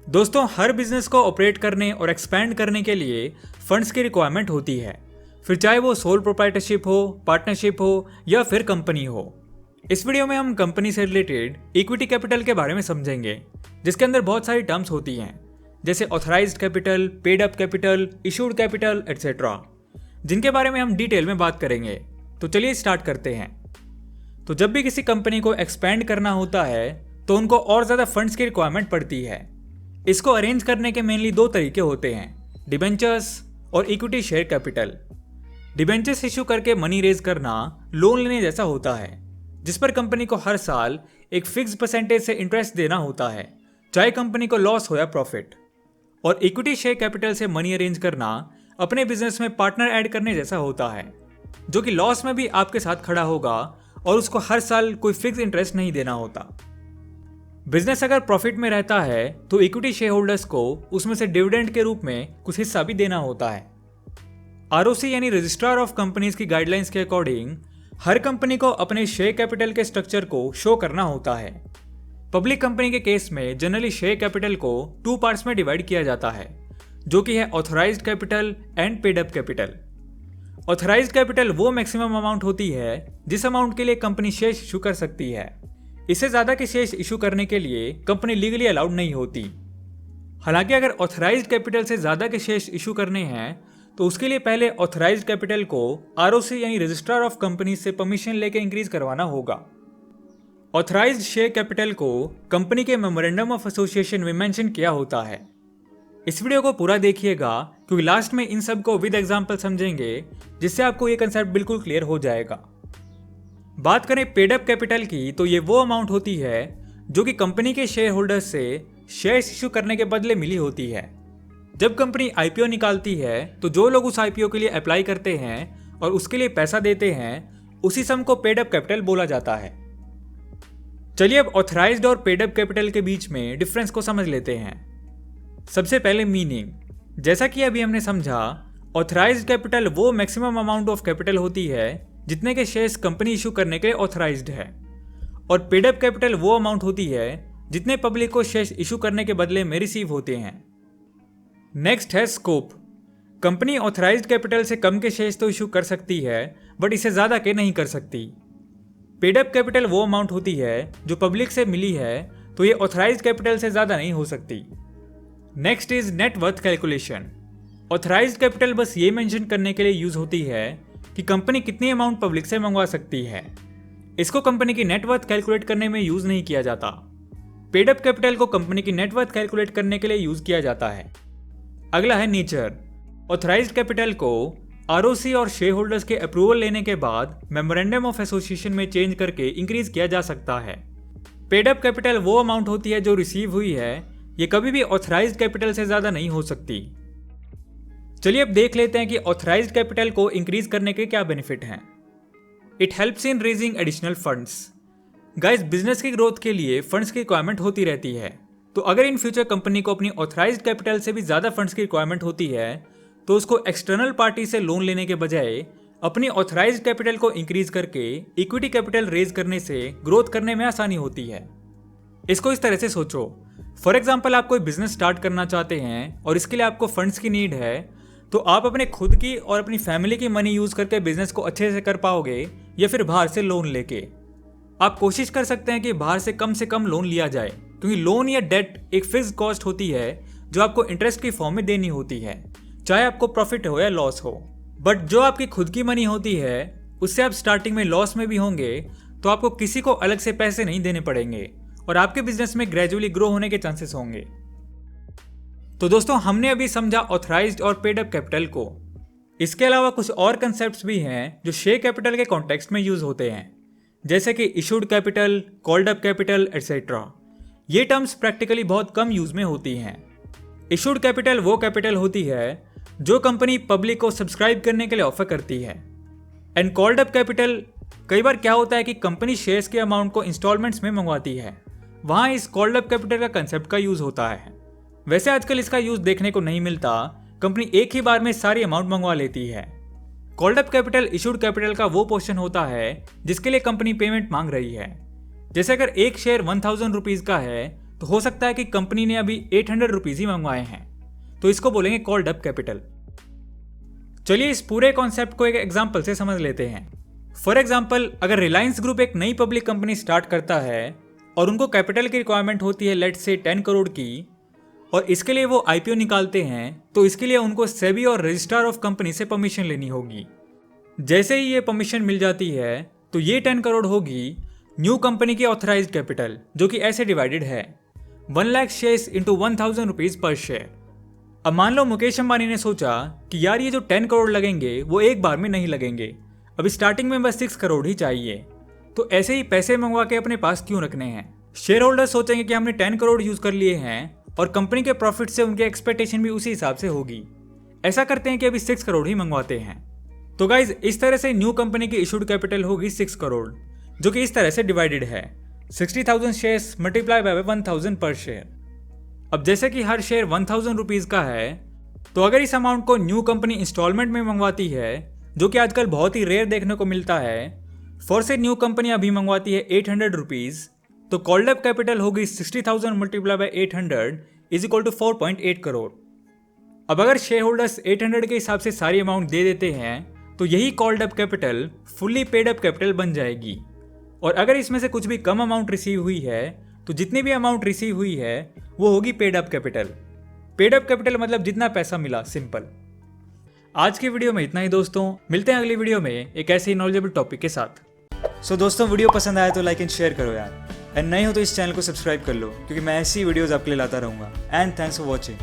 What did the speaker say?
दोस्तों, हर बिजनेस को ऑपरेट करने और एक्सपैंड करने के लिए फंड्स की रिक्वायरमेंट होती है, फिर चाहे वो सोल प्रोप्राइटरशिप हो, पार्टनरशिप हो या फिर कंपनी हो। इस वीडियो में हम कंपनी से रिलेटेड इक्विटी कैपिटल के बारे में समझेंगे, जिसके अंदर बहुत सारी टर्म्स होती हैं, जैसे authorised capital, paid up capital, issued capital etcetera, जिनके बारे में हम डिटेल में बात करेंगे। तो चलिए स्टार्ट करते हैं। तो जब भी किसी कंपनी को एक्सपैंड करना होता है तो उनको और ज़्यादा फंड्स की रिक्वायरमेंट पड़ती है। इसको अरेंज करने के मेनली दो तरीके होते हैं, डिबेंचर्स और equity share capital. Debentures issue करके मनी रेज करना लोन लेने जैसा होता है, जिस पर कंपनी को हर साल एक फिक्स परसेंटेज से इंटरेस्ट देना होता है, चाहे कंपनी को लॉस हो या प्रॉफिट। और इक्विटी शेयर कैपिटल से मनी अरेंज करना अपने बिजनेस में पार्टनर ऐड करने जैसा होता है, जो कि लॉस में भी आपके साथ खड़ा होगा और उसको हर साल कोई फिक्स इंटरेस्ट नहीं देना होता। बिजनेस अगर प्रॉफिट में रहता है तो इक्विटी शेयर होल्डर्स को उसमें से डिविडेंड के रूप में कुछ हिस्सा भी देना होता है। आरओसी यानी रजिस्ट्रार ऑफ कंपनीज की गाइडलाइंस के अकॉर्डिंग हर कंपनी को अपने शेयर कैपिटल के स्ट्रक्चर को शो करना होता है। पब्लिक कंपनी के केस में जनरली शेयर कैपिटल को 2 पार्ट्स में डिवाइड किया जाता है, जो कि है authorised capital and paid up capital. Authorised capital वो मैक्सिमम अमाउंट होती है जिस अमाउंट के लिए कंपनी शेयर इशू कर सकती है। इससे ज्यादा के शेयर इशू करने के लिए कंपनी लीगली अलाउड नहीं होती। हालांकि अगर ऑथराइज्ड कैपिटल से ज्यादा के शेयर इशू करने हैं तो उसके लिए पहले ऑथराइज्ड कैपिटल को आरओसी यानी रजिस्ट्रार ऑफ कंपनी से परमिशन लेकर इंक्रीज करवाना होगा। ऑथराइज्ड शेयर कैपिटल को कंपनी के मेमोरेंडम ऑफ एसोसिएशन में मेंशन किया होता है। इस वीडियो को पूरा देखिएगा क्योंकि लास्ट में इन सब को विद एग्जांपल समझेंगे, जिससे आपको ये कंसेप्ट बिल्कुल क्लियर हो जाएगा। बात करें पेड अप कैपिटल की, तो ये वो अमाउंट होती है जो कि कंपनी के शेयर होल्डर्स से शेयर इशू करने के बदले मिली होती है। जब कंपनी आईपीओ निकालती है तो जो लोग उस आईपीओ के लिए अप्लाई करते हैं और उसके लिए पैसा देते हैं, उसी सम को पेड अप कैपिटल बोला जाता है। चलिए अब ऑथराइज्ड और पेड अप कैपिटल के बीच में डिफरेंस को समझ लेते हैं। सबसे पहले मीनिंग, जैसा कि अभी हमने समझा, ऑथराइज्ड कैपिटल वो मैक्सिमम अमाउंट ऑफ कैपिटल होती है जितने के शेयर्स कंपनी इशू करने के लिए ऑथराइज्ड है, और पेड अप कैपिटल वो अमाउंट होती है जितने पब्लिक को शेयर्स इशू करने के बदले में रिसीव होते हैं। नेक्स्ट है स्कोप। कंपनी ऑथराइज्ड कैपिटल से कम के शेयर्स तो इशू कर सकती है, बट इससे ज्यादा के नहीं कर सकती। पेड अप कैपिटल वो अमाउंट होती है जो पब्लिक से मिली है, तो ये ऑथराइज्ड कैपिटल से ज्यादा नहीं हो सकती। Next is net worth calculation. Authorised capital बस ये मेंशन करने के लिए यूज होती है कि कंपनी कितनी अमाउंट पब्लिक से मंगवा सकती है। इसको कंपनी की नेटवर्थ कैलकुलेट करने में यूज नहीं किया जाता। पेड अप कैपिटल को कंपनी की नेटवर्थ कैलकुलेट करने के लिए यूज किया जाता है। अगला है नेचर। ऑथराइज्ड कैपिटल को आरओसी और शेयर होल्डर्स के अप्रूवल लेने के बाद मेमोरेंडम ऑफ एसोसिएशन में चेंज करके इंक्रीज किया जा सकता है। पेड अप कैपिटल वो अमाउंट होती है जो रिसीव हुई है, ये कभी भी ऑथराइज्ड कैपिटल से ज्यादा नहीं हो सकती। चलिए अब देख लेते हैं कि ऑथराइज्ड कैपिटल को इंक्रीज करने के क्या बेनिफिट हैं। It helps in raising additional funds. Guys, business की ग्रोथ के लिए फंड्स की रिक्वायरमेंट होती रहती है, तो अगर इन फ्यूचर कंपनी को अपनी ऑथराइज्ड कैपिटल से भी ज्यादा फंड्स की रिक्वायरमेंट होती है तो उसको एक्सटर्नल पार्टी से लोन लेने के बजाय अपनी ऑथराइज्ड कैपिटल को इंक्रीज करके इक्विटी कैपिटल रेज करने से ग्रोथ करने में आसानी होती है। इसको इस तरह से सोचो, फॉर एग्जाम्पल आप कोई बिजनेस स्टार्ट करना चाहते हैं और इसके लिए आपको फंड्स की नीड है, तो आप अपने खुद की और अपनी फैमिली की मनी यूज करके बिजनेस को अच्छे से कर पाओगे या फिर बाहर से लोन लेके। आप कोशिश कर सकते हैं कि बाहर से कम लोन लिया जाए, क्योंकि लोन या डेट एक फिक्स कॉस्ट होती है जो आपको इंटरेस्ट की फॉर्म में देनी होती है, चाहे आपको प्रॉफिट हो या लॉस हो। बट जो आपकी खुद की मनी होती है उससे आप स्टार्टिंग में लॉस में भी होंगे, तो आपको किसी को अलग से पैसे नहीं देने पड़ेंगे और आपके बिजनेस में ग्रेजुअली ग्रो होने के चांसेस होंगे। तो दोस्तों, हमने अभी समझा ऑथराइज्ड और पेड अप कैपिटल को। इसके अलावा कुछ और कंसेप्ट्स भी हैं जो शेयर कैपिटल के कॉन्टेक्स्ट में यूज होते हैं, जैसे कि issued capital, called up capital etcetera. ये टर्म्स प्रैक्टिकली बहुत कम यूज में होती हैं। इशूड कैपिटल वो कैपिटल होती है जो कंपनी पब्लिक को सब्सक्राइब करने के लिए ऑफर करती है। एंड कॉल्ड अप कैपिटल, कई बार क्या होता है कि कंपनी शेयर्स के अमाउंट को इंस्टॉलमेंट्स में मंगवाती है, वहां इस कॉल्ड अप कैपिटल का कंसेप्ट का यूज होता है। वैसे आजकल इसका यूज देखने को नहीं मिलता, कंपनी एक ही बार में सारी अमाउंट मंगवा लेती है। Called up capital issued capital का वो पोर्शन होता है जिसके लिए कंपनी पेमेंट मांग रही है। जैसे अगर एक शेयर 1000 रुपीज का है तो हो सकता है कि कंपनी ने अभी 800 रुपीज ही मंगवाए हैं, तो इसको बोलेंगे कॉल्ड अप कैपिटल। चलिए इस पूरे कॉन्सेप्ट को एक एग्जाम्पल से समझ लेते हैं। फॉर एग्जाम्पल, अगर रिलायंस ग्रुप एक नई पब्लिक कंपनी स्टार्ट करता है और उनको कैपिटल की रिक्वायरमेंट होती है लेट्स से 10 करोड़ की, और इसके लिए वो आईपीओ निकालते हैं, तो इसके लिए उनको सेबी और रजिस्ट्रार ऑफ कंपनी से परमिशन लेनी होगी। जैसे ही ये परमिशन मिल जाती है तो ये 10 करोड़ होगी न्यू कंपनी की ऑथराइज्ड कैपिटल, जो कि ऐसे डिवाइडेड है 1 lakh shares into 1000 rupees per share. अब मान लो मुकेश अंबानी ने सोचा कि यार ये जो 10 करोड़ लगेंगे वो एक बार में नहीं लगेंगे, अभी स्टार्टिंग में बस 6 करोड़ ही चाहिए, तो ऐसे ही पैसे मंगवा के अपने पास क्यों रखने हैं। शेयर होल्डर सोचेंगे कि हमने 10 करोड़ यूज कर लिए हैं और कंपनी के प्रॉफिट से उनकी एक्सपेक्टेशन भी उसी हिसाब से होगी। ऐसा करते हैं कि अभी 6 करोड़ ही मंगवाते हैं। तो गाइज इस तरह से न्यू कंपनी की इशूड कैपिटल होगी 6 करोड़, जो कि इस तरह से डिवाइडेड है 60,000 शेयर्स मल्टीप्लाई बाय 1000 पर शेयर। अब जैसे कि हर शेयर 1000 रुपीज का है, तो अगर इस अमाउंट को न्यू कंपनी इंस्टॉलमेंट में मंगवाती है, जो कि आजकल बहुत ही रेयर देखने को मिलता है, फॉर से न्यू कंपनी अभी मंगवाती है 800 रुपीज, तो कॉल्ड अप कैपिटल होगी 60,000 multiply by 800 is equal to 4.8 crore. अब अगर शेयर होल्डर्स 800 के हिसाब से सारी अमाउंट दे देते हैं, तो यही called up capital fully paid up capital बन जाएगी। और अगर इसमें से कुछ भी कम अमाउंट रिसीव हुई है, तो जितनी भी अमाउंट रिसीव हुई है वो होगी paid up capital. Paid up capital मतलब जितना पैसा मिला, सिंपल। आज की वीडियो में इतना ही दोस्तों, मिलते हैं अगली वीडियो में एक ऐसे ही नॉलेजेबल टॉपिक के साथ। सो दोस्तों, वीडियो पसंद आया तो लाइक एंड शेयर करो यार, एंड नए हो तो इस चैनल को सब्सक्राइब कर लो, क्योंकि मैं ऐसी वीडियोस आपके लिए लाता रहूँगा। And thanks for watching.